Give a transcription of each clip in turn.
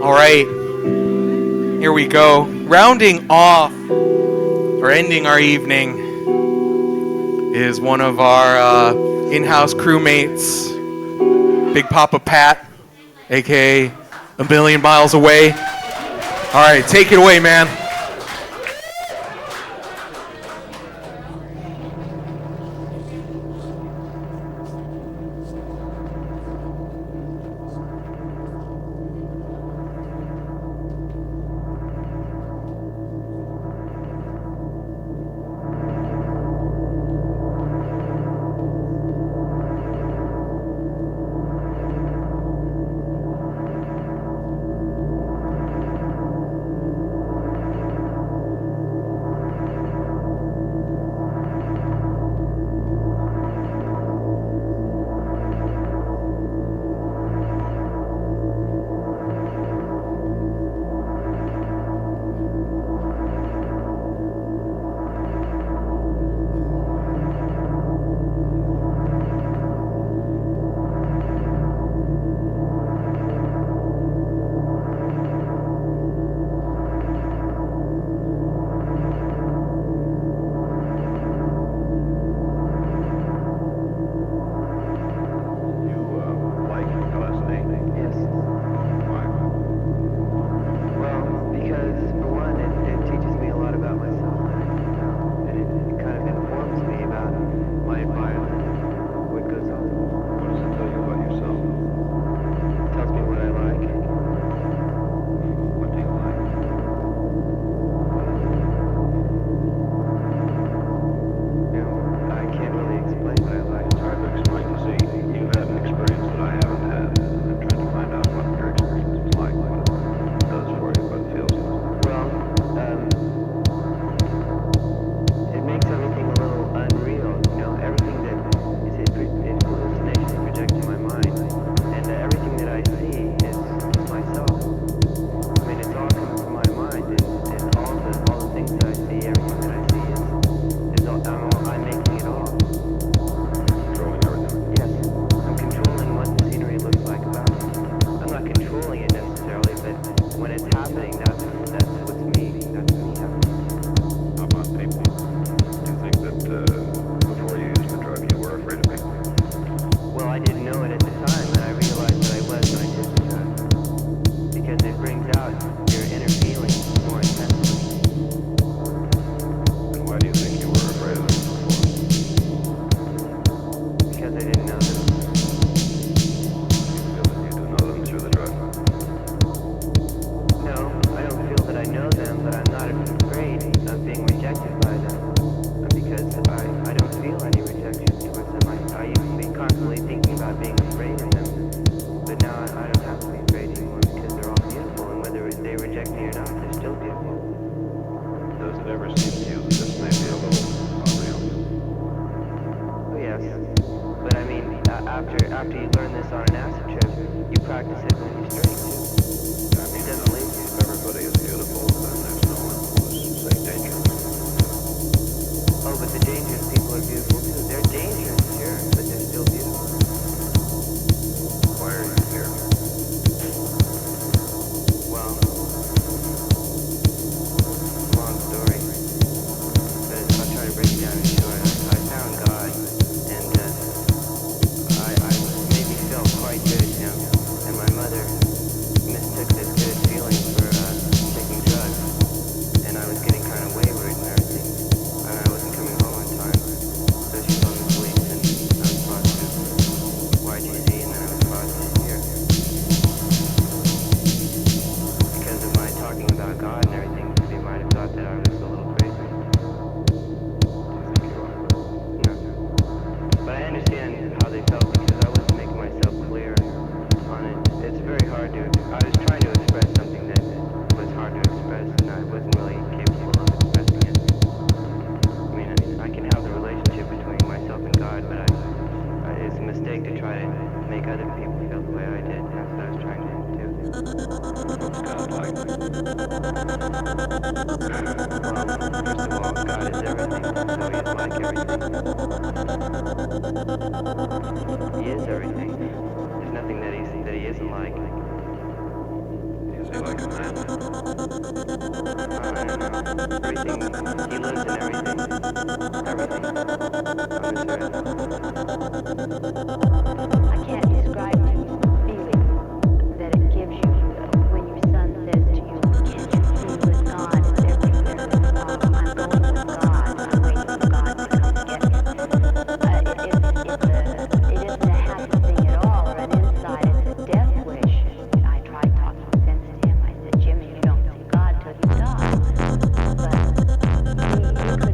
All right, here we go. Rounding off or ending our evening is one of our in-house crewmates, Big Papa Pat, aka a million miles away. All right, take it away, man. Everything, he lives in everything. Everything. I miss her. I can't describe to you the feeling that it gives you when your son says to you, "Can't you be with God?" It's everywhere. I'm going with God. I'm waiting for God to come get me. It isn't a happy thing at all, or an inside. It's a death wish. I tried talking sense to him. I said, "Jimmy, you don't see God till you die." But he couldn't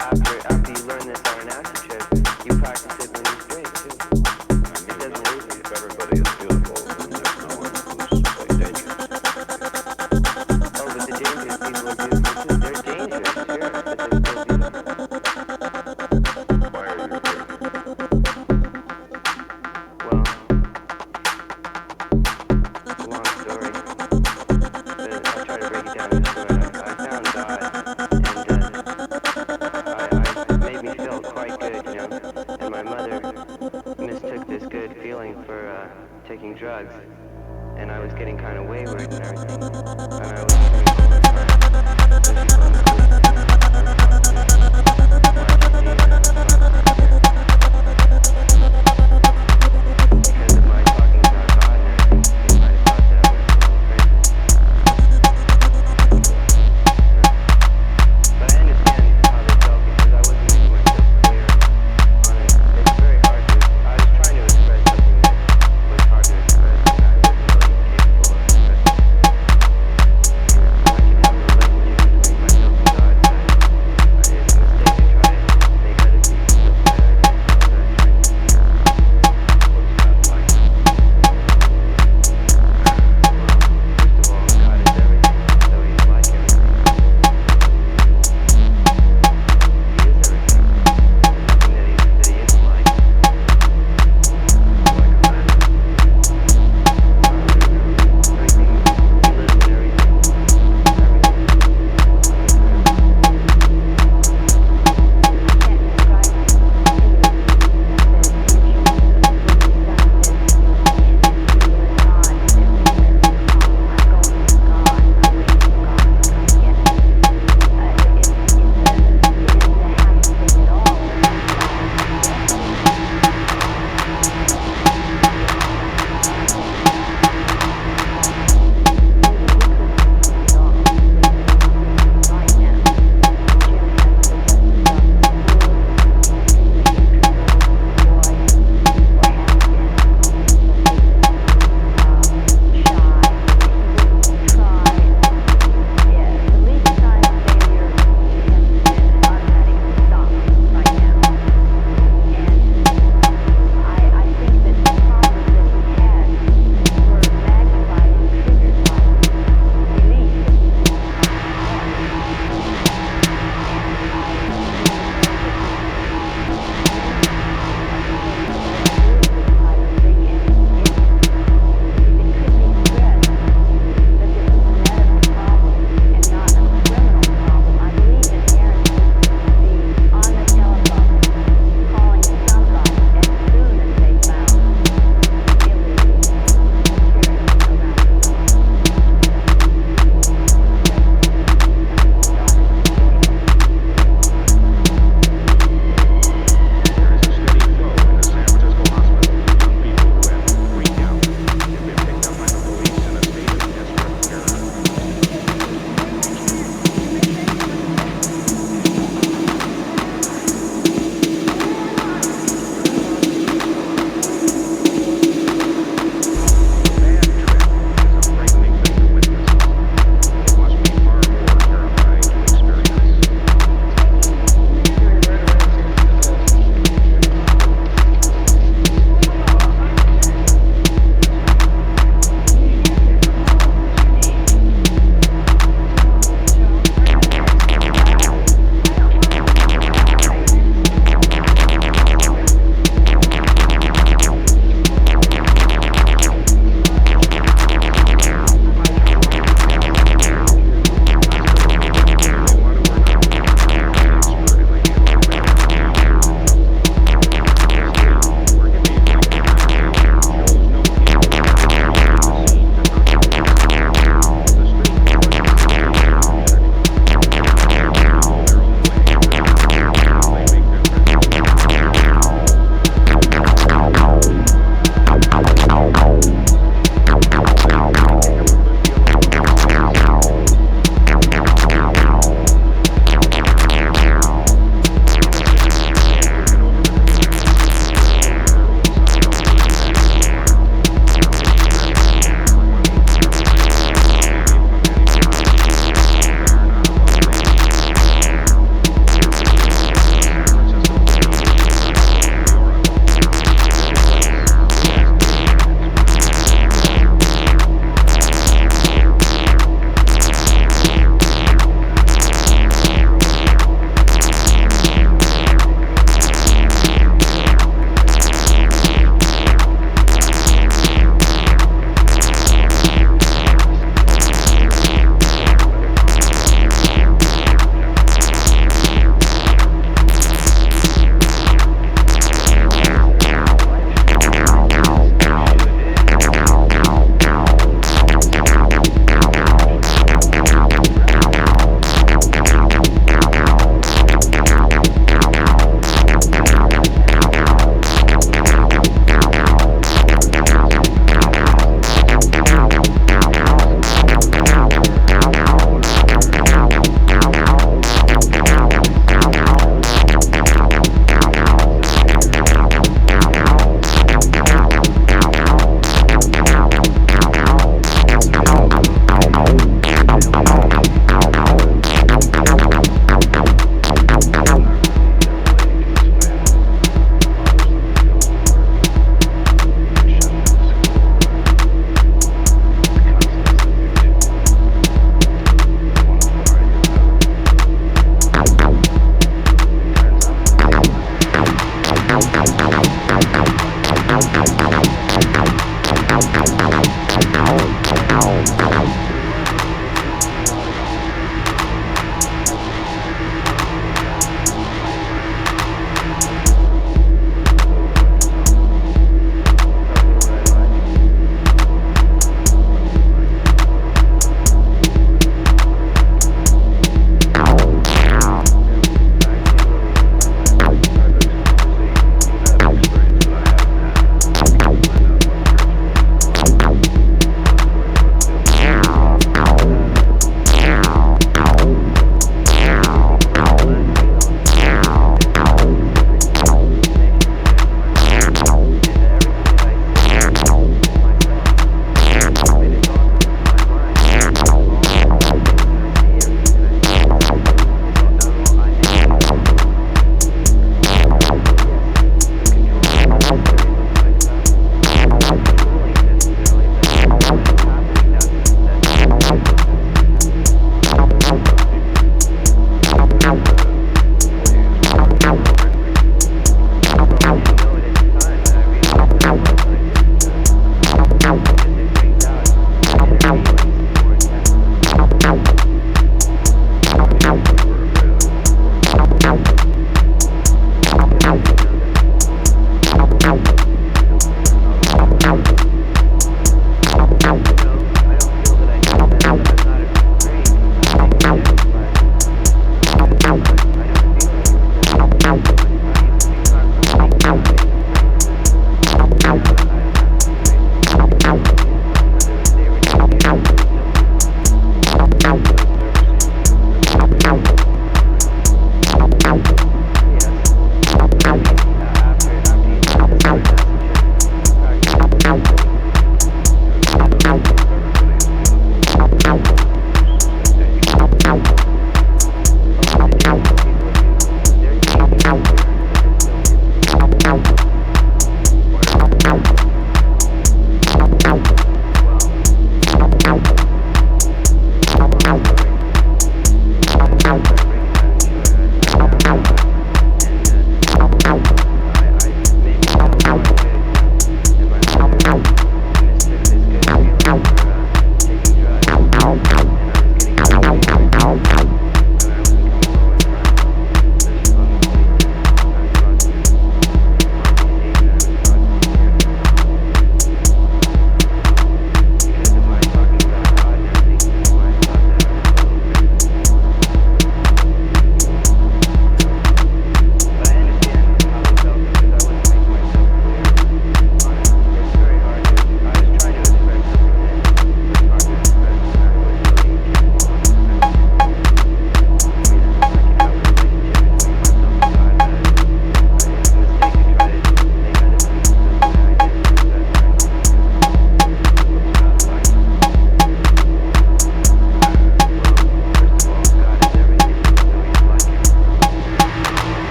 after you learn this on an acid trip, you practice it when you're straight too. It doesn't leave you. If everybody is beautiful, then there's no one who's like dangerous. Oh, but the dangerous people are beautiful too. They're dangerous, sure, but they're still beautiful. Why are you here? Well, it's a long story, but I'll try to break it down in short. I found God, and it made me feel quite good, you know. And my mother mistook this good feeling for taking drugs, and I was getting kind of wayward and everything. And I was spending so much time with people in the police station, unfortunately, watching TV and because of my talking about God and everything, they might have thought that I was a little crazy. But I understand how they felt because I wasn't making myself clear on it. It's very hard to. I was trying to express something that was hard to express, and I wasn't really capable of expressing.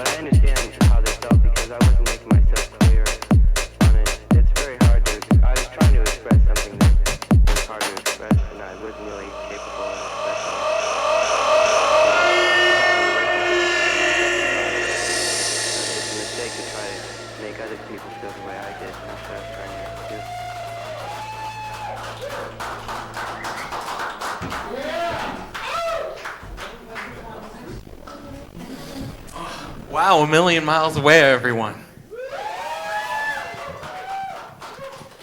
But I understand how they felt because I wasn't making myself clear on it. It's very hard to. I was trying to express something that was hard to express, and I wasn't really capable of expressing it. It's a mistake to try to make other people feel the way I did instead of trying to do. Wow, a million miles away, everyone.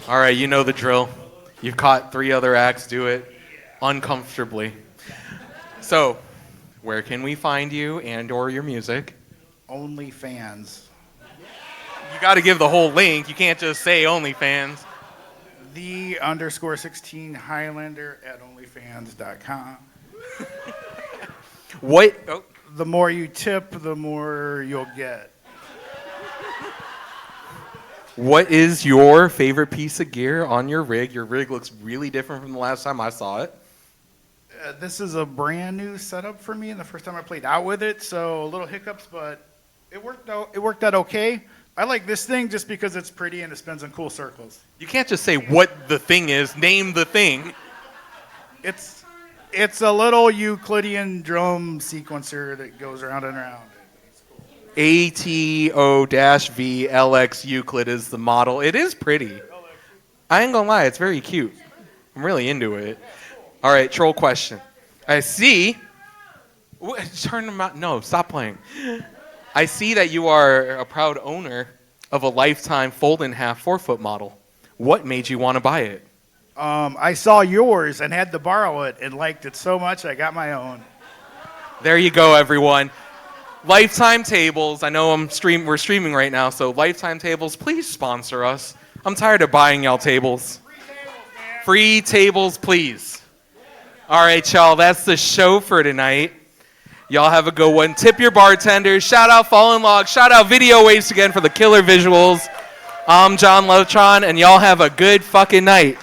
All right, you know the drill. You've caught 3 other acts do it uncomfortably. So, where can we find you and or your music? OnlyFans. You got to give the whole link. You can't just say OnlyFans. The_16 Highlander at onlyfans.com. What? Oh, The more you tip, the more you'll get. what is your favorite piece of gear on your rig? Your rig looks really different from the last time I saw it. This is a brand new setup for me, and the first time I played out with it, so a little hiccups, but it worked out. It worked out okay. I like this thing just because it's pretty and it spins in cool circles. You can't just say what the thing is. Name the thing. It's a little Euclidean drum sequencer that goes around and around. ATO-V LX Euclid is the model. It is pretty. I ain't gonna lie, it's very cute. I'm really into it. All right, troll question. I see. Turn them out. No, stop playing. I see that you are a proud owner of a lifetime fold-in-half 4-foot model. What made you want to buy it? I saw yours and had to borrow it and liked it so much I got my own. There you go, everyone. Lifetime Tables. I know we're streaming right now, so Lifetime Tables, please sponsor us. I'm tired of buying y'all tables. Free tables, please. All right, y'all, that's the show for tonight. Y'all have a good one. Tip your bartenders. Shout out Fallen Log. Shout out Video Waste again for the killer visuals. I'm John Lotron, and y'all have a good fucking night.